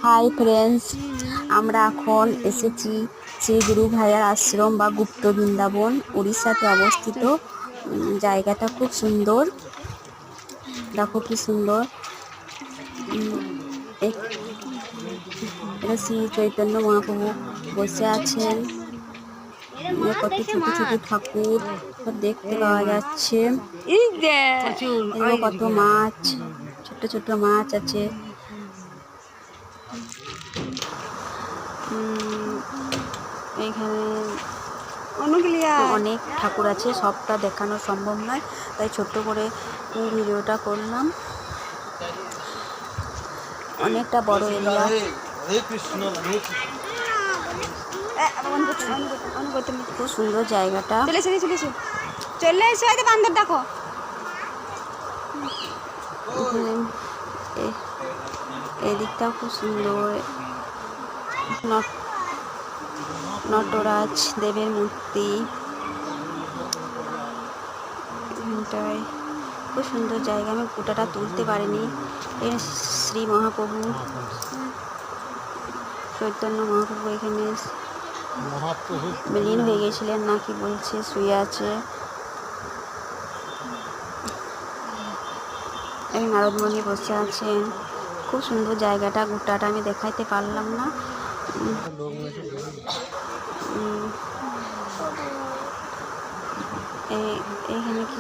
Hi friends, আমরা এখন এসেছি শ্রী গুরু ভাইয়ার আশ্রম বা গুপ্ত বৃন্দাবন, উড়িষ্যাতে অবস্থিত। জায়গাটা খুব সুন্দর, দেখো কি সুন্দর। এটা শ্রী চৈতন্য মহাপ্রভু বসে আছেন। কত ছোট ছোট ঠাকুর দেখতে পাওয়া যাচ্ছে। কত মাছ, ছোট ছোট মাছ আছে। এখানে অনেক ঠাকুর আছে, সবটা দেখানো সম্ভব নয়, তাই ছোট্ট করে ভিডিওটা করলাম। অনেকটা বড় এরিয়া। খুব সুন্দর জায়গাটা। চলে এসে বান্দর দেখো। এদিকটাও খুব সুন্দর। নটরাজ দেবের মূর্তি, এখানটায় খুব সুন্দর জায়গা। আমি গোটাটা তুলতে পারিনি। শ্রী মহাপ্রভু চৈতন্য মহাপ্রভু এখানে বিলীন হয়ে গেছিলেন নাকি বলছে, শুয়ে আছে। এই নারদমণি বসে আছেন। খুব সুন্দর জায়গাটা, গোটাটা আমি দেখাইতে পারলাম না। এইখানে কি